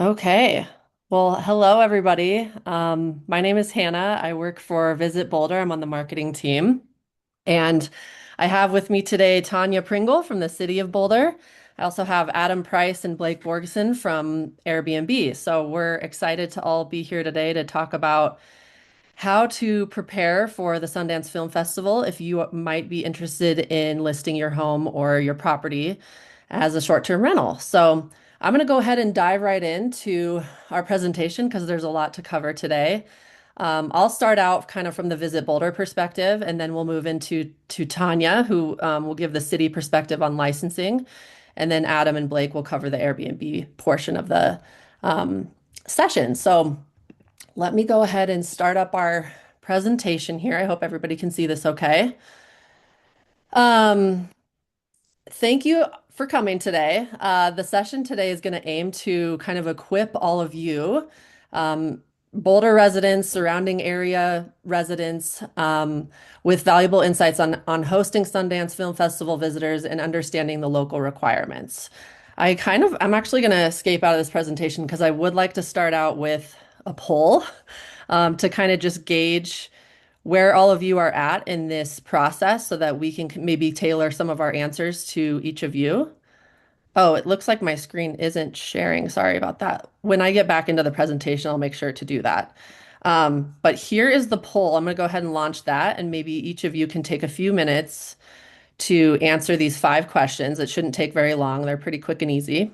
Okay. Well, hello, everybody. My name is Hannah. I work for Visit Boulder. I'm on the marketing team. And I have with me today Tanya Pringle from the city of Boulder. I also have Adam Price and Blake Borgson from Airbnb. So we're excited to all be here today to talk about how to prepare for the Sundance Film Festival if you might be interested in listing your home or your property as a short-term rental. So I'm going to go ahead and dive right into our presentation because there's a lot to cover today. I'll start out kind of from the Visit Boulder perspective, and then we'll move into Tanya, who will give the city perspective on licensing, and then Adam and Blake will cover the Airbnb portion of the um, session. So let me go ahead and start up our presentation here. I hope everybody can see this okay. Um, Thank you for coming today. The session today is going to aim to kind of equip all of you, um, Boulder residents, surrounding area residents, with valuable insights on hosting Sundance Film Festival visitors and understanding the local requirements. I'm actually going to escape out of this presentation because I would like to start out with a poll, to kind of just gauge where all of you are at in this process so that we can maybe tailor some of our answers to each of you. Oh, it looks like my screen isn't sharing. Sorry about that. When I get back into the presentation, I'll make sure to do that. But here is the poll. I'm going to go ahead and launch that, and maybe each of you can take a few minutes to answer these 5 questions. It shouldn't take very long. They're pretty quick and easy.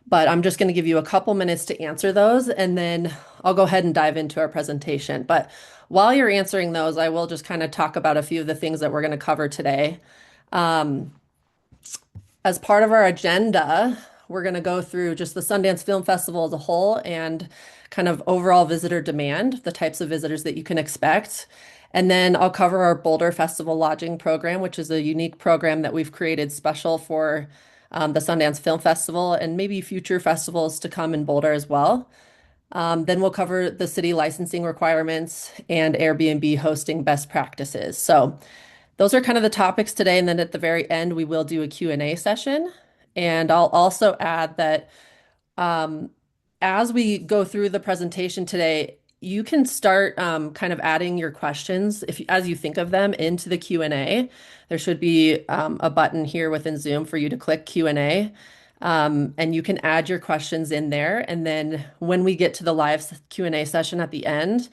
But I'm just going to give you a couple minutes to answer those, and then I'll go ahead and dive into our presentation. But while you're answering those, I will just kind of talk about a few of the things that we're going to cover today. Um, as part of our agenda, we're going to go through just the Sundance Film Festival as a whole and kind of overall visitor demand, the types of visitors that you can expect. And then I'll cover our Boulder Festival Lodging program, which is a unique program that we've created special for the Sundance Film Festival and maybe future festivals to come in Boulder as well. Then we'll cover the city licensing requirements and Airbnb hosting best practices. So those are kind of the topics today. And then at the very end, we will do a Q&A session. And I'll also add that um, as we go through the presentation today, you can start kind of adding your questions if as you think of them into the Q&A. There should be a button here within Zoom for you to click Q&A. And you can add your questions in there. And then when we get to the live Q&A session at the end,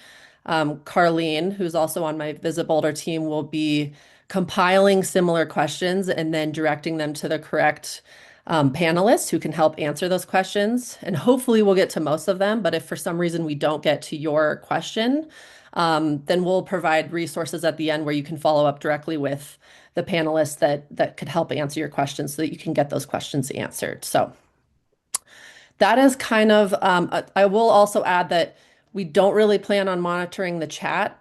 Carlene, who's also on my Visit Boulder team, will be compiling similar questions and then directing them to the correct panelists who can help answer those questions. And hopefully we'll get to most of them. But if for some reason we don't get to your question, then we'll provide resources at the end where you can follow up directly with the panelists that could help answer your questions so that you can get those questions answered. So that is kind of, I will also add that we don't really plan on monitoring the chat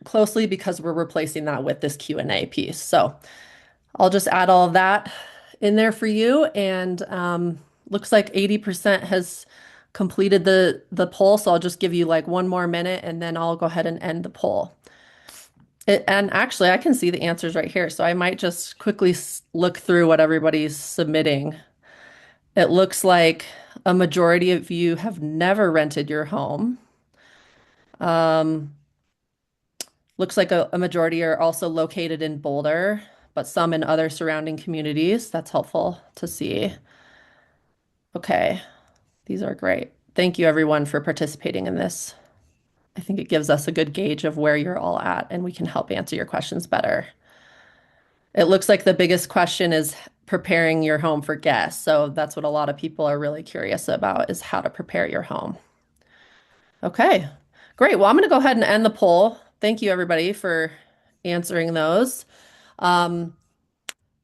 closely because we're replacing that with this Q&A piece. So I'll just add all of that in there for you. And looks like 80% has completed the poll. So I'll just give you like one more minute and then I'll go ahead and end the poll. And actually, I can see the answers right here. So I might just quickly look through what everybody's submitting. It looks like a majority of you have never rented your home. Um, Looks like a majority are also located in Boulder, but some in other surrounding communities. That's helpful to see. Okay, these are great. Thank you, everyone, for participating in this. I think it gives us a good gauge of where you're all at, and we can help answer your questions better. It looks like the biggest question is preparing your home for guests. So that's what a lot of people are really curious about is how to prepare your home. Okay, great. Well, I'm going to go ahead and end the poll. Thank you, everybody, for answering those. Um,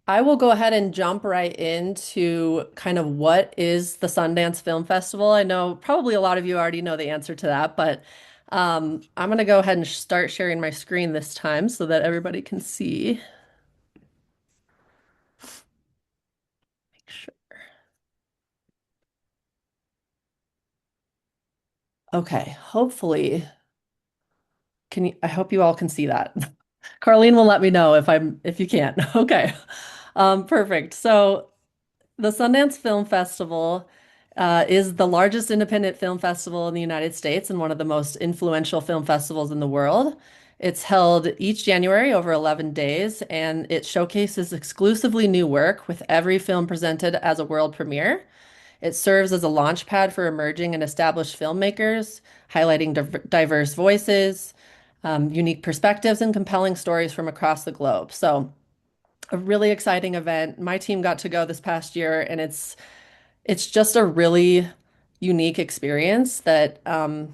I will go ahead and jump right into kind of what is the Sundance Film Festival. I know probably a lot of you already know the answer to that, but I'm going to go ahead and start sharing my screen this time so that everybody can see. Make sure. Okay, hopefully, I hope you all can see that. Carlene will let me know if you can't. Okay. Perfect. So the Sundance Film Festival is the largest independent film festival in the United States and one of the most influential film festivals in the world. It's held each January over 11 days, and it showcases exclusively new work with every film presented as a world premiere. It serves as a launch pad for emerging and established filmmakers, highlighting diverse voices, unique perspectives, and compelling stories from across the globe. So, a really exciting event. My team got to go this past year, and it's just a really unique experience that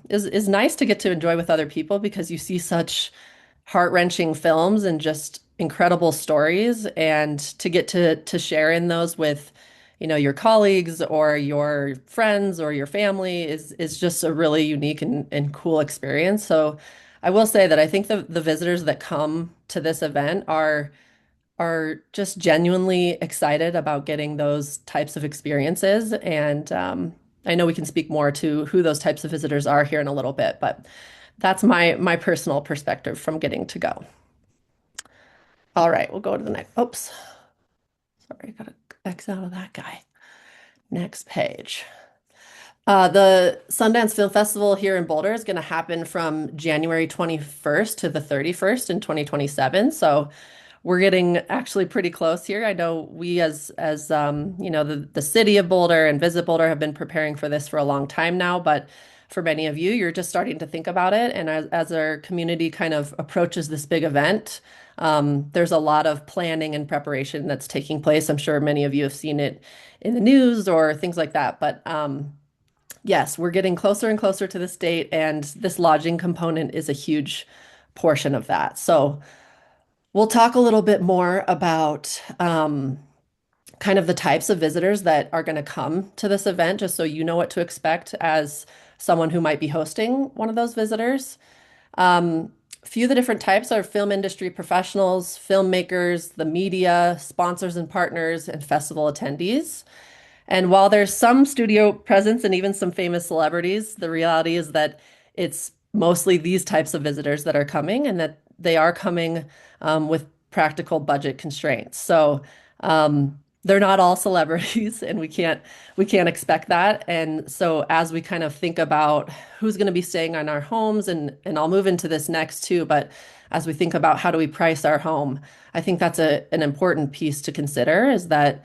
is nice to get to enjoy with other people because you see such heart-wrenching films and just incredible stories, and to get to share in those with, your colleagues or your friends or your family is just a really unique and cool experience. So I will say that I think the visitors that come to this event are just genuinely excited about getting those types of experiences. And I know we can speak more to who those types of visitors are here in a little bit, but that's my personal perspective from getting to go. All right, we'll go to the next. Oops, sorry, I gotta X out of that guy. Next page. The Sundance Film Festival here in Boulder is going to happen from January 21st to the 31st in 2027. So we're getting actually pretty close here. I know we as the city of Boulder and Visit Boulder have been preparing for this for a long time now, but for many of you, you're just starting to think about it. And as our community kind of approaches this big event, there's a lot of planning and preparation that's taking place. I'm sure many of you have seen it in the news or things like that. But yes, we're getting closer and closer to this date, and this lodging component is a huge portion of that. So we'll talk a little bit more about kind of the types of visitors that are going to come to this event, just so you know what to expect as someone who might be hosting one of those visitors. A few of the different types are film industry professionals, filmmakers, the media, sponsors and partners, and festival attendees. And while there's some studio presence and even some famous celebrities, the reality is that it's mostly these types of visitors that are coming, and that they are coming with practical budget constraints. So they're not all celebrities, and we can't expect that. And so as we kind of think about who's going to be staying in our homes, and I'll move into this next too, but as we think about how do we price our home, I think that's an important piece to consider, is that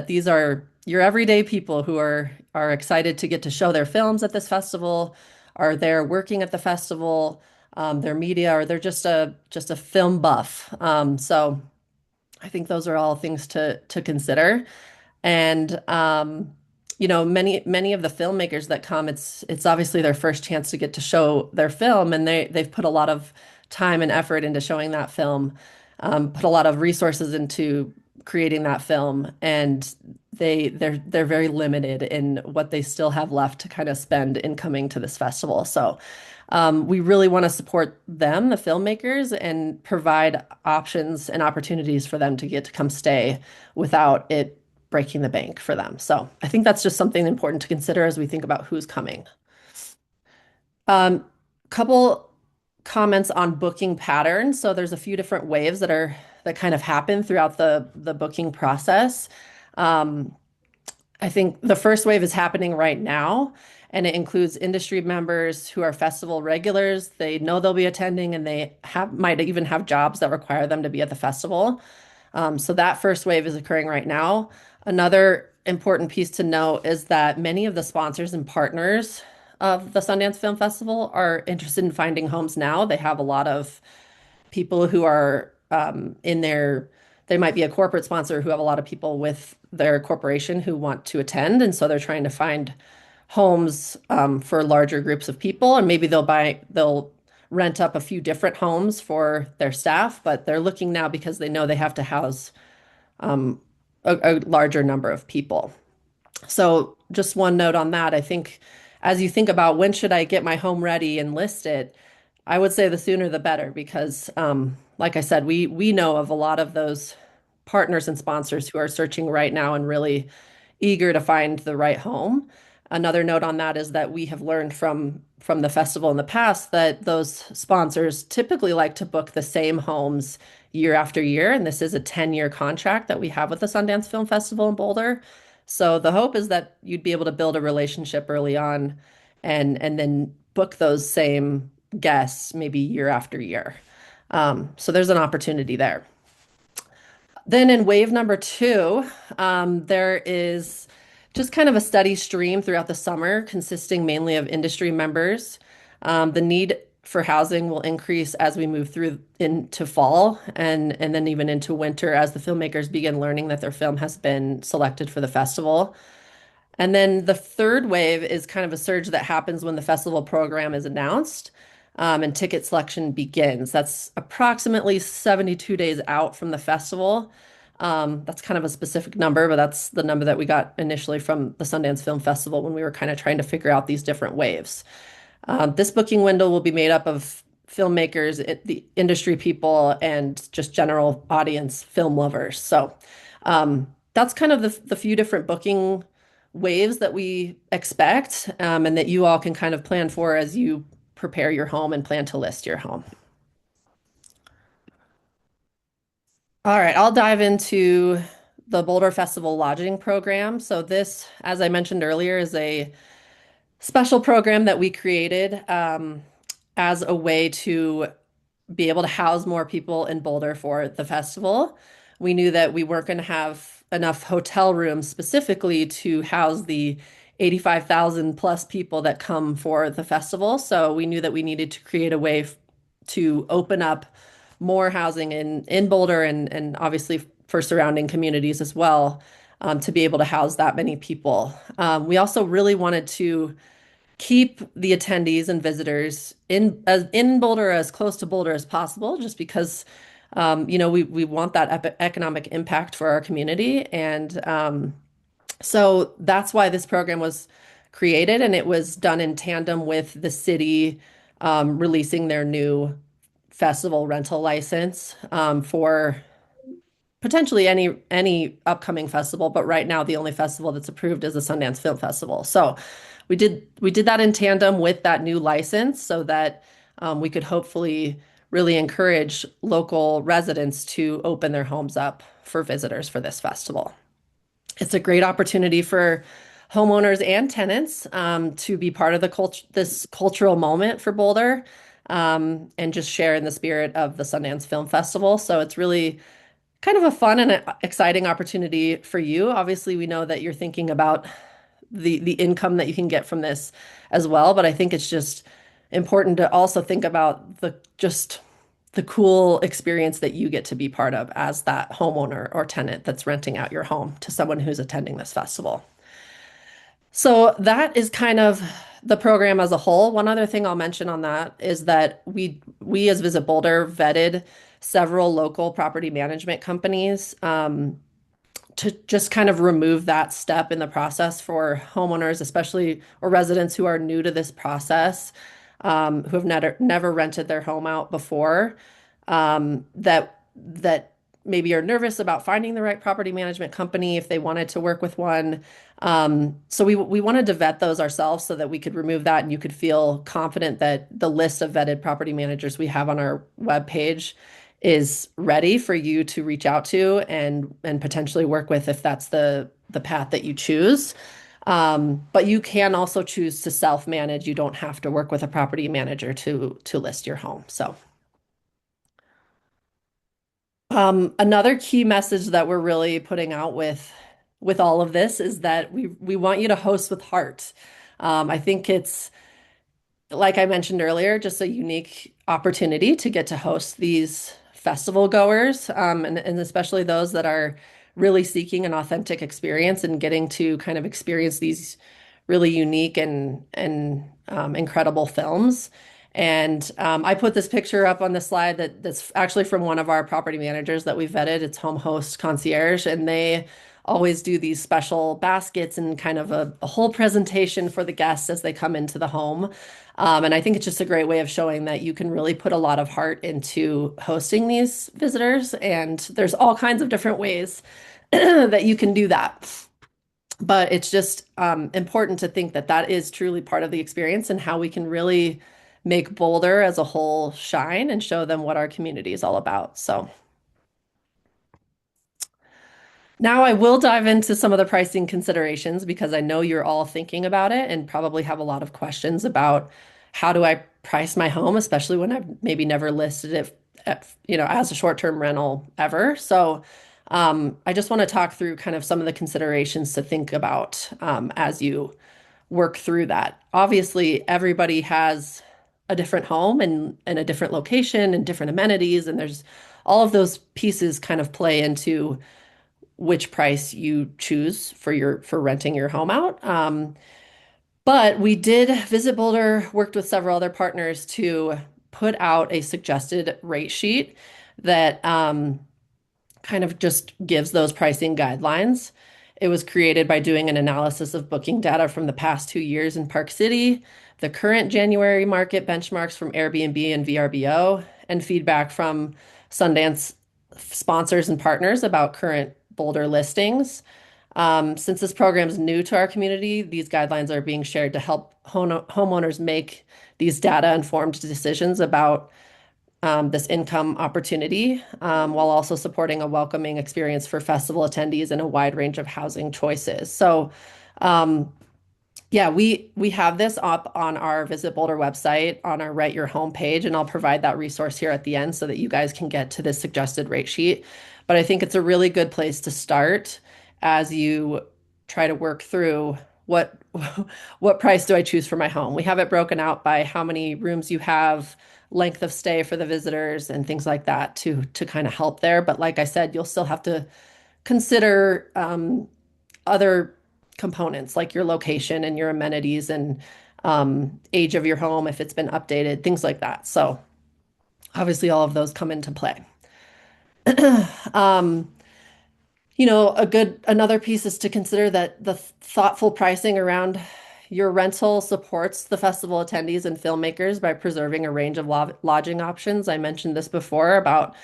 these are your everyday people who are excited to get to show their films at this festival, are there working at the festival, their media, or they're just a film buff. So I think those are all things to consider. And many of the filmmakers that come, it's obviously their first chance to get to show their film, and they've put a lot of time and effort into showing that film, put a lot of resources into creating that film, and they're very limited in what they still have left to kind of spend in coming to this festival. So we really want to support them, the filmmakers, and provide options and opportunities for them to get to come stay without it breaking the bank for them. So I think that's just something important to consider as we think about who's coming. Couple comments on booking patterns. So there's a few different waves that kind of happen throughout the booking process. I think the first wave is happening right now, and it includes industry members who are festival regulars. They know they'll be attending, and they might even have jobs that require them to be at the festival. So that first wave is occurring right now. Another important piece to note is that many of the sponsors and partners of the Sundance Film Festival are interested in finding homes now. They have a lot of people who are they might be a corporate sponsor who have a lot of people with their corporation who want to attend. And so they're trying to find homes for larger groups of people. And maybe they'll rent up a few different homes for their staff, but they're looking now because they know they have to house a larger number of people. So just one note on that. I think as you think about when should I get my home ready and list it, I would say the sooner the better, because like I said, we know of a lot of those partners and sponsors who are searching right now and really eager to find the right home. Another note on that is that we have learned from the festival in the past that those sponsors typically like to book the same homes year after year. And this is a 10-year contract that we have with the Sundance Film Festival in Boulder. So the hope is that you'd be able to build a relationship early on and then book those same guests maybe year after year. So there's an opportunity there. Then in wave number two, there is just kind of a steady stream throughout the summer, consisting mainly of industry members. The need for housing will increase as we move through into fall and then even into winter as the filmmakers begin learning that their film has been selected for the festival. And then the third wave is kind of a surge that happens when the festival program is announced, and ticket selection begins. That's approximately 72 days out from the festival. That's kind of a specific number, but that's the number that we got initially from the Sundance Film Festival when we were kind of trying to figure out these different waves. This booking window will be made up of filmmakers, the industry people, and just general audience film lovers. So that's kind of the few different booking waves that we expect, and that you all can kind of plan for as you prepare your home and plan to list your home. All right, I'll dive into the Boulder Festival Lodging Program. So this, as I mentioned earlier, is a special program that we created as a way to be able to house more people in Boulder for the festival. We knew that we weren't going to have enough hotel rooms specifically to house the 85,000 plus people that come for the festival. So we knew that we needed to create a way to open up more housing in Boulder and obviously for surrounding communities as well, to be able to house that many people. We also really wanted to keep the attendees and visitors in Boulder as close to Boulder as possible, just because we want that economic impact for our community, and so that's why this program was created, and it was done in tandem with the city releasing their new festival rental license for potentially any upcoming festival, but right now the only festival that's approved is the Sundance Film Festival. So we did that in tandem with that new license so that we could hopefully really encourage local residents to open their homes up for visitors for this festival. It's a great opportunity for homeowners and tenants to be part of this cultural moment for Boulder, and just share in the spirit of the Sundance Film Festival. So it's really kind of a fun and exciting opportunity for you. Obviously, we know that you're thinking about the income that you can get from this as well, but I think it's just important to also think about the cool experience that you get to be part of as that homeowner or tenant that's renting out your home to someone who's attending this festival. So that is kind of the program as a whole. One other thing I'll mention on that is that we as Visit Boulder vetted several local property management companies to just kind of remove that step in the process for homeowners, especially or residents who are new to this process, who have never rented their home out before, that maybe are nervous about finding the right property management company if they wanted to work with one. So we wanted to vet those ourselves so that we could remove that and you could feel confident that the list of vetted property managers we have on our webpage is ready for you to reach out to and potentially work with if that's the path that you choose. But you can also choose to self-manage. You don't have to work with a property manager to list your home. So another key message that we're really putting out with all of this is that we want you to host with heart. I think it's like I mentioned earlier, just a unique opportunity to get to host these festival goers, and especially those that are really seeking an authentic experience and getting to kind of experience these really unique and incredible films. And I put this picture up on the slide that's actually from one of our property managers that we vetted. It's Home Host Concierge, and they always do these special baskets and kind of a whole presentation for the guests as they come into the home. And I think it's just a great way of showing that you can really put a lot of heart into hosting these visitors. And there's all kinds of different ways that you can do that. But it's just important to think that that is truly part of the experience and how we can really make Boulder as a whole shine and show them what our community is all about. So Now I will dive into some of the pricing considerations because I know you're all thinking about it and probably have a lot of questions about how do I price my home, especially when I've maybe never listed it as a short-term rental ever. So I just want to talk through kind of some of the considerations to think about as you work through that. Obviously, everybody has a different home and a different location and different amenities, and there's all of those pieces kind of play into which price you choose for renting your home out. But we did visit Boulder, worked with several other partners to put out a suggested rate sheet that kind of just gives those pricing guidelines. It was created by doing an analysis of booking data from the past 2 years in Park City, the current January market benchmarks from Airbnb and VRBO, and feedback from Sundance sponsors and partners about current Boulder listings. Since this program is new to our community, these guidelines are being shared to help homeowners make these data-informed decisions about this income opportunity, while also supporting a welcoming experience for festival attendees and a wide range of housing choices. So, yeah, we have this up on our Visit Boulder website on our Write Your Home page, and I'll provide that resource here at the end so that you guys can get to this suggested rate sheet. But I think it's a really good place to start as you try to work through what what price do I choose for my home. We have it broken out by how many rooms you have, length of stay for the visitors, and things like that to kind of help there. But like I said, you'll still have to consider other components like your location and your amenities and age of your home if it's been updated, things like that. So obviously all of those come into play. Um, another piece is to consider that the thoughtful pricing around your rental supports the festival attendees and filmmakers by preserving a range of lodging options. I mentioned this before about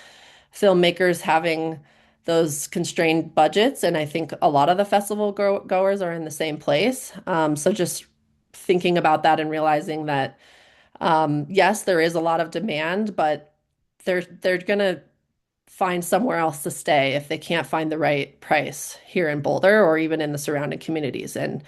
filmmakers having those constrained budgets, and I think a lot of the festival goers are in the same place. So just thinking about that and realizing that yes, there is a lot of demand, but they're gonna find somewhere else to stay if they can't find the right price here in Boulder or even in the surrounding communities. And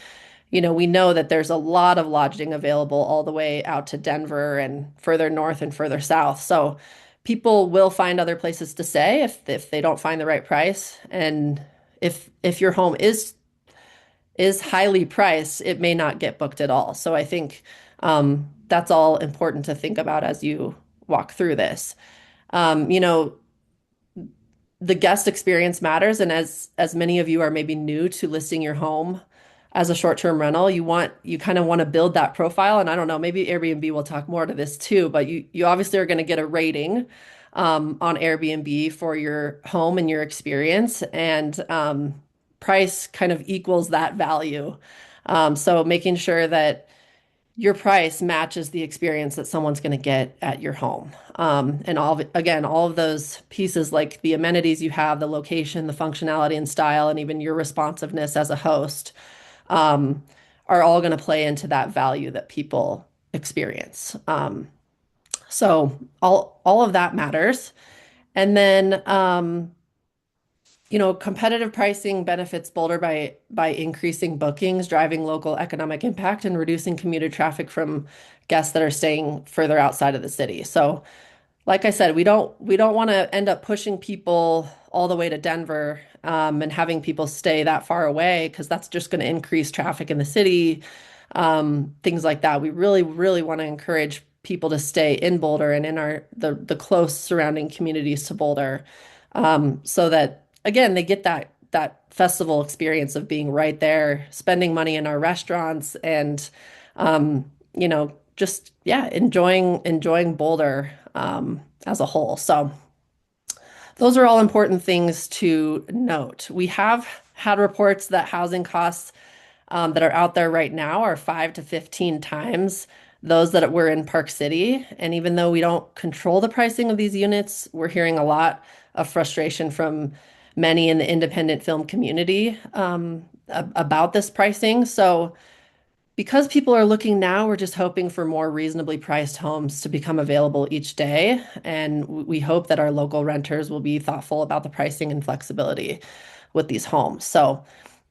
we know that there's a lot of lodging available all the way out to Denver and further north and further south. So people will find other places to stay if they don't find the right price. And if your home is highly priced, it may not get booked at all. So I think that's all important to think about as you walk through this. Um, you know, the guest experience matters, and as many of you are maybe new to listing your home as a short-term rental, you kind of want to build that profile. And I don't know, maybe Airbnb will talk more to this too, but you obviously are going to get a rating on Airbnb for your home and your experience, and price kind of equals that value. So making sure that your price matches the experience that someone's going to get at your home. And again, all of those pieces like the amenities you have, the location, the functionality and style, and even your responsiveness as a host, um, are all going to play into that value that people experience. So all of that matters. And then competitive pricing benefits Boulder by increasing bookings, driving local economic impact, and reducing commuter traffic from guests that are staying further outside of the city. So, like I said, we don't want to end up pushing people all the way to Denver, and having people stay that far away because that's just going to increase traffic in the city, things like that. We really, really want to encourage people to stay in Boulder and in the close surrounding communities to Boulder, so that again they get that festival experience of being right there, spending money in our restaurants, and just yeah, enjoying Boulder as a whole. So those are all important things to note. We have had reports that housing costs that are out there right now are 5 to 15 times those that were in Park City. And even though we don't control the pricing of these units, we're hearing a lot of frustration from many in the independent film community about this pricing. So Because people are looking now, we're just hoping for more reasonably priced homes to become available each day. And we hope that our local renters will be thoughtful about the pricing and flexibility with these homes. So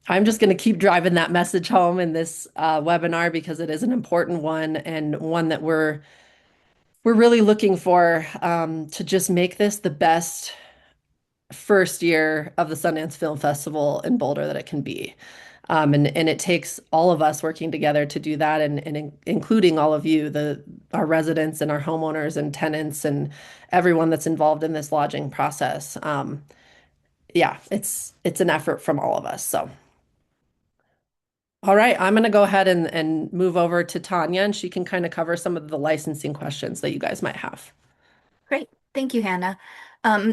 I'm just going to keep driving that message home in this webinar because it is an important one and one that we're really looking for to just make this the best first year of the Sundance Film Festival in Boulder that it can be. And it takes all of us working together to do that, and including all of you, our residents and our homeowners and tenants and everyone that's involved in this lodging process. Yeah, it's an effort from all of us. So, all right, I'm going to go ahead and move over to Tanya, and she can kind of cover some of the licensing questions that you guys might have. Great. Thank you, Hannah.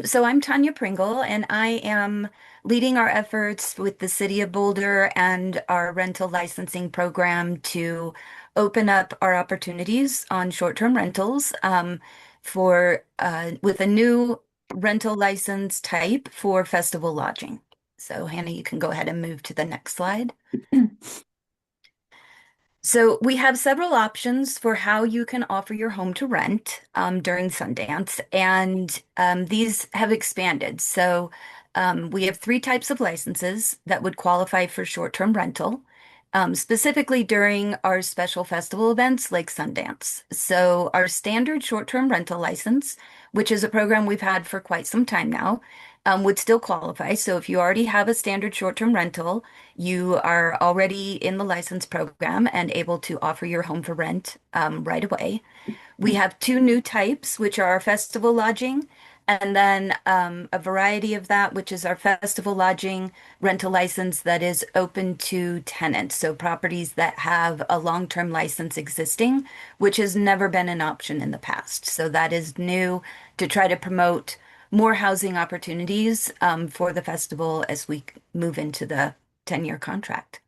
So I'm Tanya Pringle, and I am leading our efforts with the City of Boulder and our rental licensing program to open up our opportunities on short-term rentals for with a new rental license type for festival lodging. So Hannah, you can go ahead and move to the next slide. So we have several options for how you can offer your home to rent during Sundance, and these have expanded. So we have three types of licenses that would qualify for short-term rental, specifically during our special festival events like Sundance. So our standard short-term rental license, which is a program we've had for quite some time now, would still qualify. So if you already have a standard short-term rental, you are already in the license program and able to offer your home for rent right away. We have two new types, which are our festival lodging, and then a variety of that, which is our festival lodging rental license that is open to tenants. So properties that have a long-term license existing, which has never been an option in the past. So that is new to try to promote more housing opportunities for the festival as we move into the 10-year contract.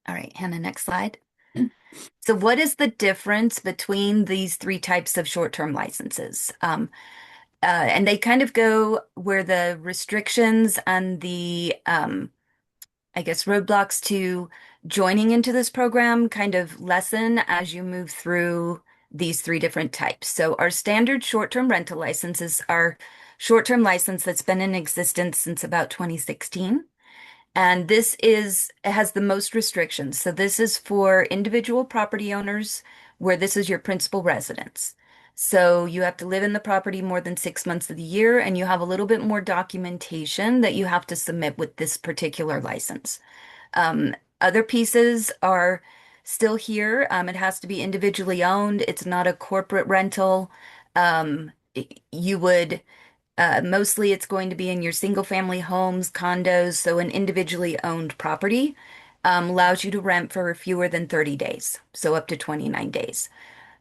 All right, Hannah, next slide. So what is the difference between these three types of short-term licenses? And they kind of go where the restrictions and the, I guess, roadblocks to joining into this program kind of lessen as you move through these three different types. So our standard short-term rental licenses are short-term license that's been in existence since about 2016. And it has the most restrictions. So this is for individual property owners where this is your principal residence. So you have to live in the property more than 6 months of the year, and you have a little bit more documentation that you have to submit with this particular license. Other pieces are still here. It has to be individually owned. It's not a corporate rental. You would Mostly it's going to be in your single family homes, condos, so an individually owned property allows you to rent for fewer than 30 days, so up to 29 days.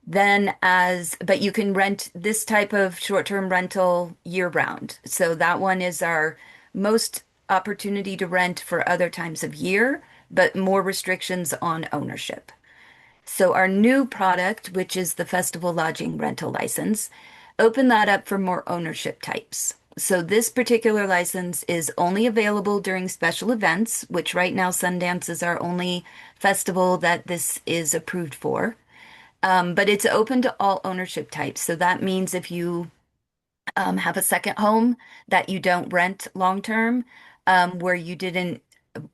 But you can rent this type of short-term rental year round. So that one is our most opportunity to rent for other times of year, but more restrictions on ownership. So our new product, which is the Festival Lodging Rental License, open that up for more ownership types. So this particular license is only available during special events, which right now Sundance is our only festival that this is approved for. But it's open to all ownership types. So that means if you have a second home that you don't rent long term, where you didn't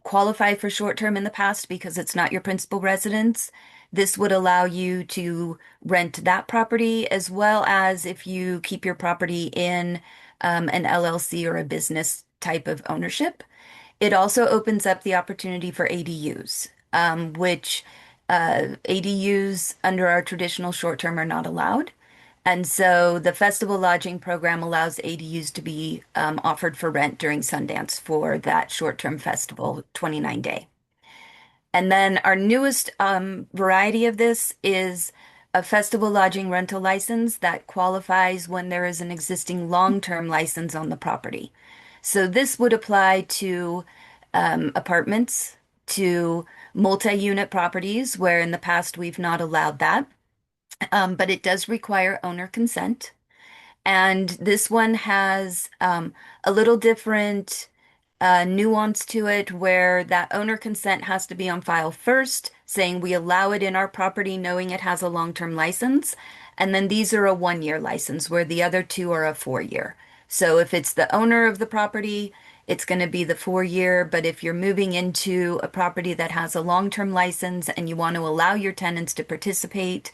qualify for short term in the past because it's not your principal residence, this would allow you to rent that property as well as if you keep your property in an LLC or a business type of ownership. It also opens up the opportunity for ADUs, which ADUs under our traditional short term are not allowed. And so the festival lodging program allows ADUs to be offered for rent during Sundance for that short-term festival, 29 day. And then our newest variety of this is a festival lodging rental license that qualifies when there is an existing long-term license on the property. So this would apply to apartments, to multi-unit properties where in the past we've not allowed that. But it does require owner consent. And this one has a little different. nuance to it where that owner consent has to be on file first, saying we allow it in our property, knowing it has a long-term license. And then these are a 1 year license, where the other two are a 4 year. So if it's the owner of the property, it's going to be the 4 year. But if you're moving into a property that has a long-term license and you want to allow your tenants to participate,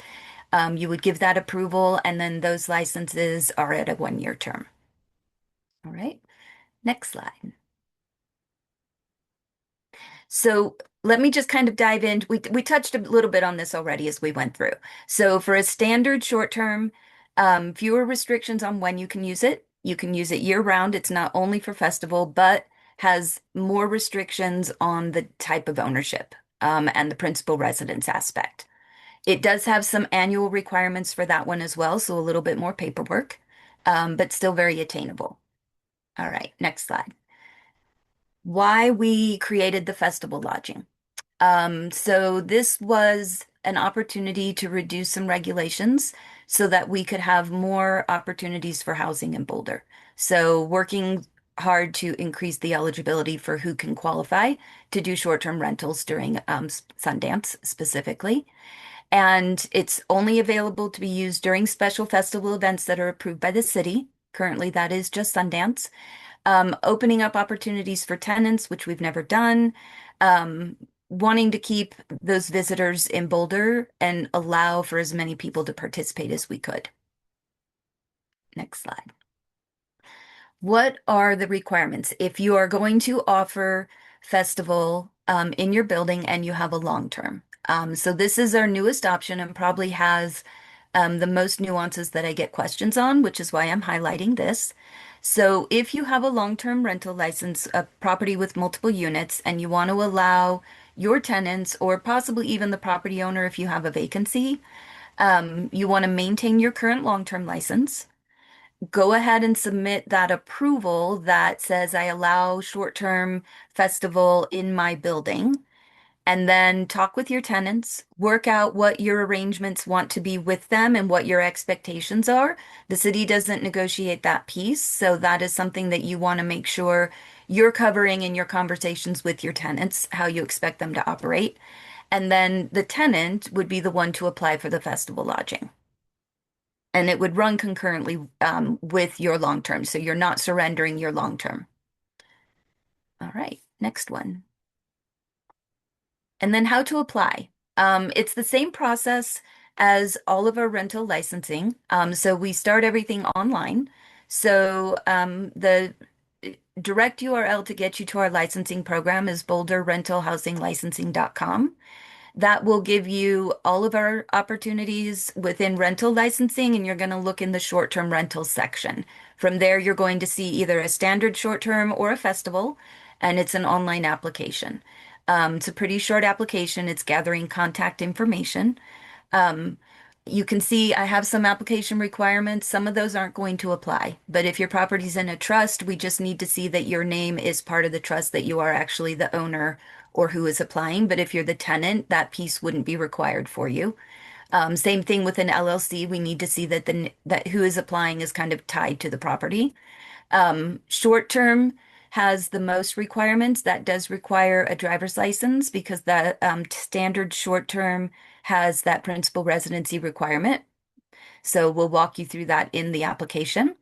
you would give that approval, and then those licenses are at a 1 year term. All right, next slide. So let me just kind of dive in. We touched a little bit on this already as we went through. So for a standard short term, fewer restrictions on when you can use it. You can use it year round. It's not only for festival, but has more restrictions on the type of ownership, and the principal residence aspect. It does have some annual requirements for that one as well, so a little bit more paperwork, but still very attainable. All right, next slide. Why we created the festival lodging. So this was an opportunity to reduce some regulations so that we could have more opportunities for housing in Boulder. So working hard to increase the eligibility for who can qualify to do short-term rentals during Sundance specifically. And it's only available to be used during special festival events that are approved by the city. Currently, that is just Sundance. Opening up opportunities for tenants, which we've never done, wanting to keep those visitors in Boulder and allow for as many people to participate as we could. Next slide. What are the requirements if you are going to offer festival in your building and you have a long term? So this is our newest option and probably has the most nuances that I get questions on, which is why I'm highlighting this. So if you have a long-term rental license, a property with multiple units, and you want to allow your tenants or possibly even the property owner if you have a vacancy, you want to maintain your current long-term license. Go ahead and submit that approval that says I allow short-term festival in my building, and then talk with your tenants, work out what your arrangements want to be with them and what your expectations are. The city doesn't negotiate that piece, so that is something that you want to make sure you're covering in your conversations with your tenants, how you expect them to operate. And then the tenant would be the one to apply for the festival lodging. And it would run concurrently with your long term. So you're not surrendering your long term. All right, next one. And then how to apply. It's the same process as all of our rental licensing. So we start everything online. So the direct URL to get you to our licensing program is boulderrentalhousinglicensing.com. That will give you all of our opportunities within rental licensing, and you're going to look in the short-term rentals section. From there, you're going to see either a standard short-term or a festival, and it's an online application. It's a pretty short application. It's gathering contact information. Um, you can see I have some application requirements. Some of those aren't going to apply. But if your property's in a trust, we just need to see that your name is part of the trust, that you are actually the owner or who is applying. But if you're the tenant, that piece wouldn't be required for you. Same thing with an LLC. We need to see that that who is applying is kind of tied to the property. Short term has the most requirements. That does require a driver's license because that standard short term has that principal residency requirement. So we'll walk you through that in the application.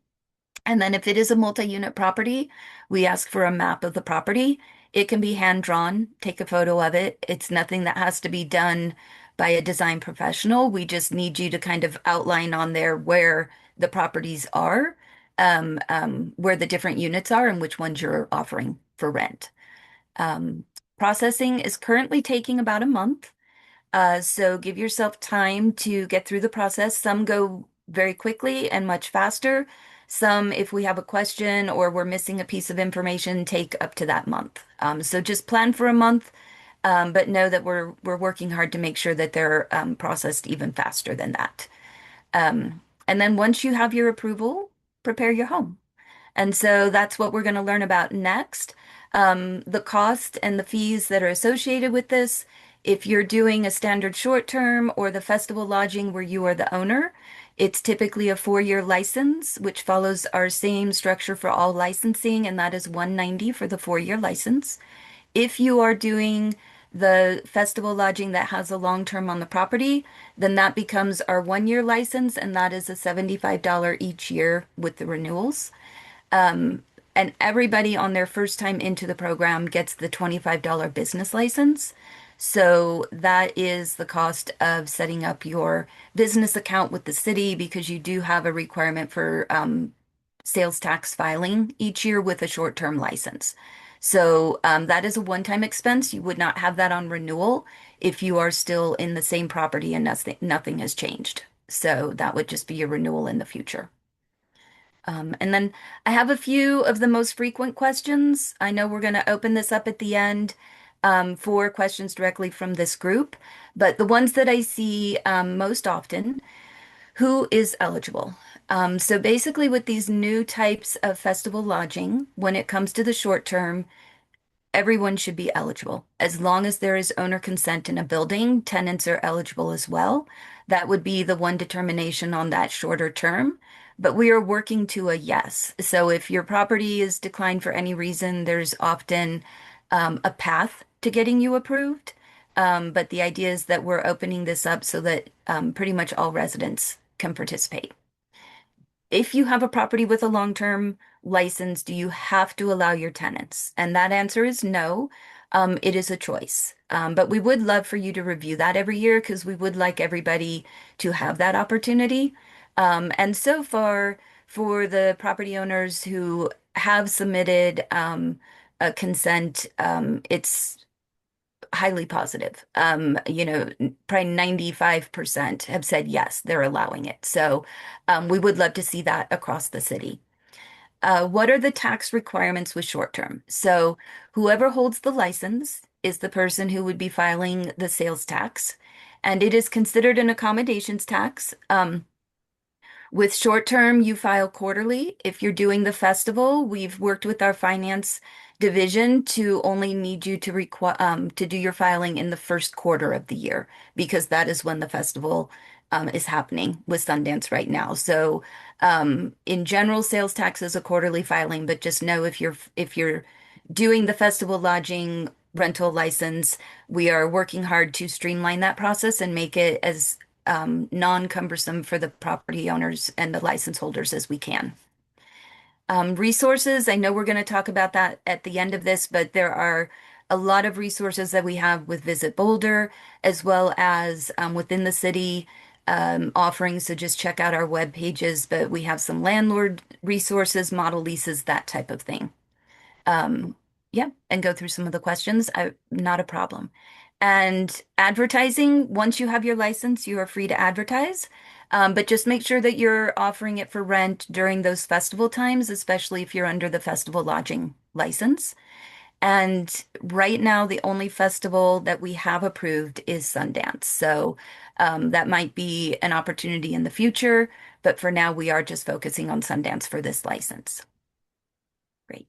And then if it is a multi-unit property, we ask for a map of the property. It can be hand drawn, take a photo of it. It's nothing that has to be done by a design professional. We just need you to kind of outline on there where the properties are, where the different units are, and which ones you're offering for rent. Um, Processing is currently taking about a month. So give yourself time to get through the process. Some go very quickly and much faster. Some, if we have a question or we're missing a piece of information, take up to that month. So just plan for a month, but know that we're working hard to make sure that they're processed even faster than that. And then once you have your approval, prepare your home. And so that's what we're going to learn about next. The cost and the fees that are associated with this. If you're doing a standard short term or the festival lodging where you are the owner, It's typically a 4-year license, which follows our same structure for all licensing, and that is 190 for the 4-year license. If you are doing the festival lodging that has a long term on the property, then that becomes our 1-year license, and that is a $75 each year with the renewals. Um, and everybody on their first time into the program gets the $25 business license. So that is the cost of setting up your business account with the city because you do have a requirement for sales tax filing each year with a short-term license. So that is a one-time expense. You would not have that on renewal if you are still in the same property and nothing has changed. So that would just be a renewal in the future. And then I have a few of the most frequent questions. I know we're going to open this up at the end for questions directly from this group, but the ones that I see most often, who is eligible? So basically, with these new types of festival lodging, when it comes to the short term, everyone should be eligible. As long as there is owner consent in a building, tenants are eligible as well. That would be the one determination on that shorter term. But we are working to a yes. So if your property is declined for any reason, there's often a path to getting you approved. But the idea is that we're opening this up so that pretty much all residents can participate. If you have a property with a long-term license, do you have to allow your tenants? And that answer is no. It is a choice. But we would love for you to review that every year because we would like everybody to have that opportunity. And so far, for the property owners who have submitted a consent, it's highly positive. Probably 95% have said yes, they're allowing it. So we would love to see that across the city. What are the tax requirements with short term? So whoever holds the license is the person who would be filing the sales tax, and it is considered an accommodations tax. With short term, you file quarterly. If you're doing the festival, we've worked with our finance division to only need you to do your filing in the first quarter of the year because that is when the festival is happening with Sundance right now. So, in general, sales tax is a quarterly filing, but just know if you're doing the festival lodging rental license, we are working hard to streamline that process and make it as non-cumbersome for the property owners and the license holders as we can. Resources, I know we're going to talk about that at the end of this, but there are a lot of resources that we have with Visit Boulder, as well as within the city offerings. So just check out our web pages, but we have some landlord resources, model leases, that type of thing. Um, yeah, and go through some of the questions. Not a problem. And advertising, once you have your license, you are free to advertise. But just make sure that you're offering it for rent during those festival times, especially if you're under the festival lodging license. And right now, the only festival that we have approved is Sundance. So that might be an opportunity in the future, but for now, we are just focusing on Sundance for this license. Great.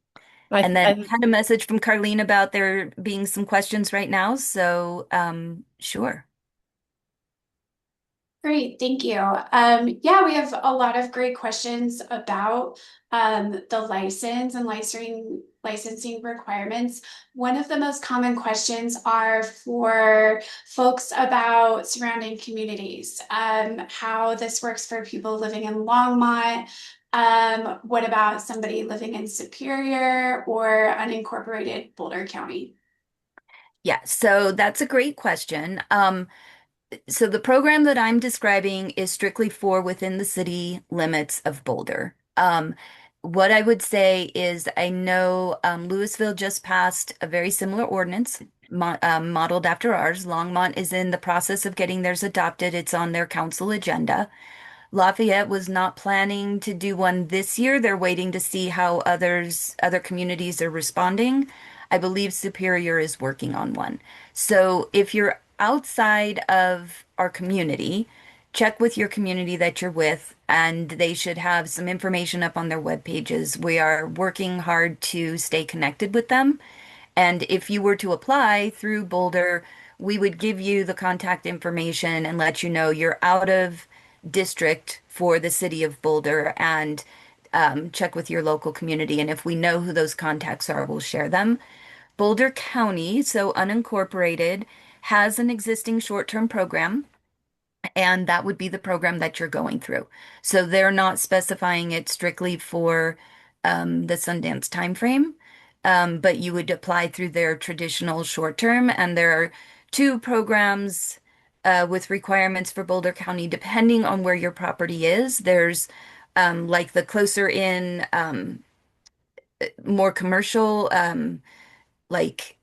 I, And then I I had a message from Carlene about there being some questions right now. So, sure. Great, thank you. Yeah, we have a lot of great questions about the license and licensing requirements. One of the most common questions are for folks about surrounding communities, how this works for people living in Longmont. What about somebody living in Superior or unincorporated Boulder County? Yeah, so that's a great question. So the program that I'm describing is strictly for within the city limits of Boulder. What I would say is I know Louisville just passed a very similar ordinance modeled after ours. Longmont is in the process of getting theirs adopted. It's on their council agenda. Lafayette was not planning to do one this year. They're waiting to see how other communities are responding. I believe Superior is working on one. So if you're outside of our community, check with your community that you're with, and they should have some information up on their web pages. We are working hard to stay connected with them. And if you were to apply through Boulder, we would give you the contact information and let you know you're out of district for the city of Boulder and check with your local community. And if we know who those contacts are, we'll share them. Boulder County, so unincorporated, has an existing short-term program, and that would be the program that you're going through. So they're not specifying it strictly for the Sundance timeframe, but you would apply through their traditional short term. And there are two programs with requirements for Boulder County, depending on where your property is. There's like the closer in, more commercial, like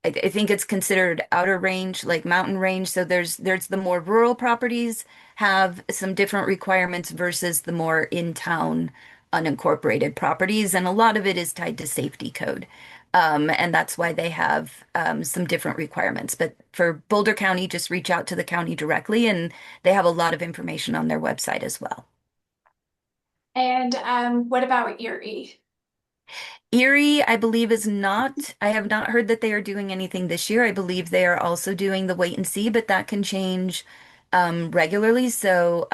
I think it's considered outer range, like mountain range. So there's the more rural properties have some different requirements versus the more in-town unincorporated properties, and a lot of it is tied to safety code. And that's why they have some different requirements. But for Boulder County, just reach out to the county directly, and they have a lot of information on their website as well. And what about Erie? Erie, I believe, is not. I have not heard that they are doing anything this year. I believe they are also doing the wait and see, but that can change regularly. So,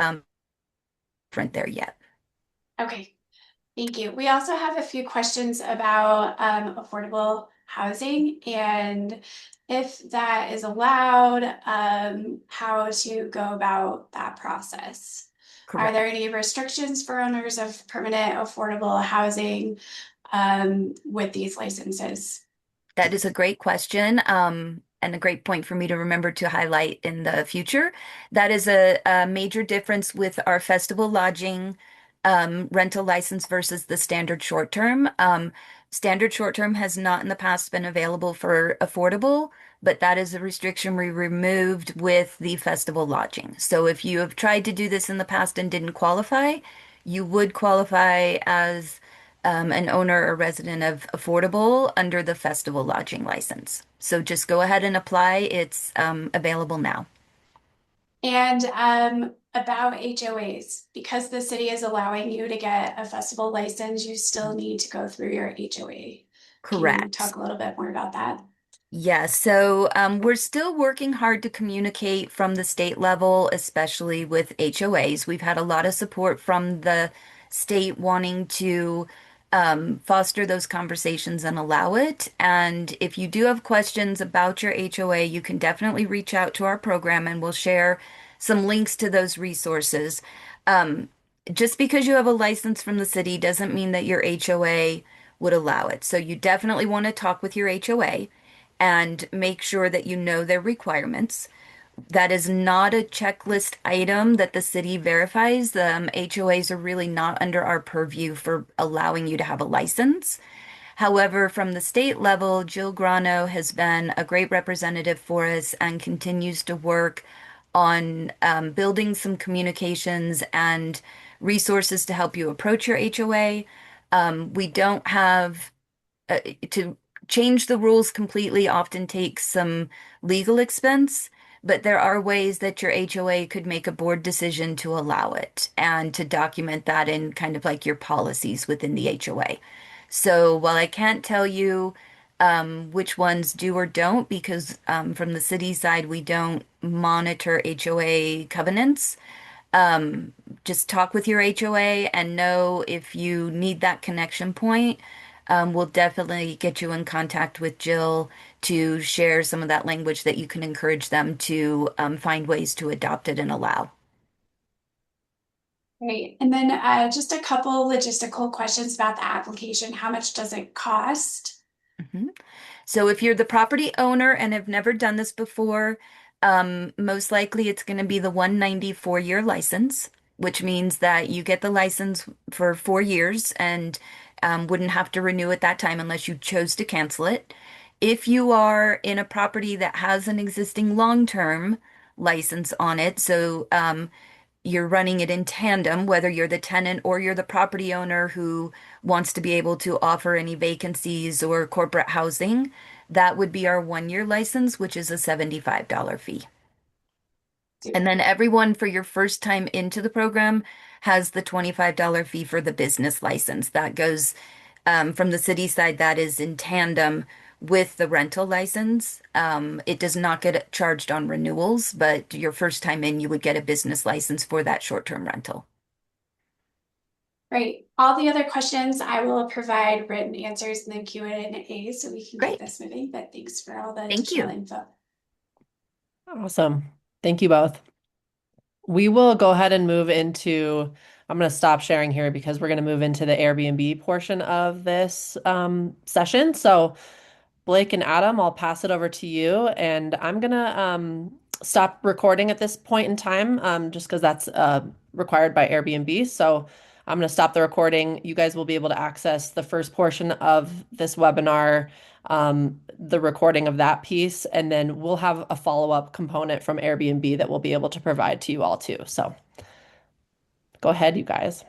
different there yet. Okay, thank you. We also have a few questions about affordable housing and if that is allowed, how to go about that process. Are there Correct. any restrictions for owners of permanent affordable housing with these licenses? That is a great question, and a great point for me to remember to highlight in the future. That is a major difference with our festival lodging rental license versus the standard short term. Standard short term has not in the past been available for affordable, but that is a restriction we removed with the festival lodging. So if you have tried to do this in the past and didn't qualify, you would qualify as an owner or resident of affordable under the festival lodging license. So just go ahead and apply. It's available now. And about HOAs, because the city is allowing you to get a festival license, you still need to go through your HOA. Can you Correct. talk a little bit more about that? Yeah, so we're still working hard to communicate from the state level, especially with HOAs. We've had a lot of support from the state wanting to foster those conversations and allow it. And if you do have questions about your HOA, you can definitely reach out to our program and we'll share some links to those resources. Um, just because you have a license from the city doesn't mean that your HOA would allow it. So you definitely want to talk with your HOA and make sure that you know their requirements. That is not a checklist item that the city verifies. The HOAs are really not under our purview for allowing you to have a license. However, from the state level, Jill Grano has been a great representative for us and continues to work on building some communications and resources to help you approach your HOA. We don't have to change the rules completely often takes some legal expense, but there are ways that your HOA could make a board decision to allow it and to document that in kind of like your policies within the HOA. So while I can't tell you which ones do or don't, because from the city side, we don't monitor HOA covenants, just talk with your HOA and know if you need that connection point. We'll definitely get you in contact with Jill to share some of that language that you can encourage them to find ways to adopt it and allow. Great. And then just a couple logistical questions about the application. How much does it cost? Mhm. So if you're the property owner and have never done this before, most likely it's going to be the 194-year license, which means that you get the license for 4 years and wouldn't have to renew at that time unless you chose to cancel it. If you are in a property that has an existing long-term license on it, so you're running it in tandem, whether you're the tenant or you're the property owner who wants to be able to offer any vacancies or corporate housing, that would be our 1 year license, which is a $75 fee. And then everyone for your first time into the program has the $25 fee for the business license. That goes from the city side, that is in tandem with the rental license. It does not get charged on renewals, but your first time in, you would get a business license for that short-term rental. Great. All the other questions, I will provide written answers in the Q&A so we can get Great. this moving, but thanks for all the Thank additional you. info. Awesome. Thank you both. We will go ahead and move into, I'm going to stop sharing here because we're going to move into the Airbnb portion of this session. So Blake and Adam, I'll pass it over to you, and I'm gonna stop recording at this point in time, just because that's required by Airbnb. So I'm gonna stop the recording. You guys will be able to access the first portion of this webinar, the recording of that piece, and then we'll have a follow-up component from Airbnb that we'll be able to provide to you all too. So go ahead, you guys.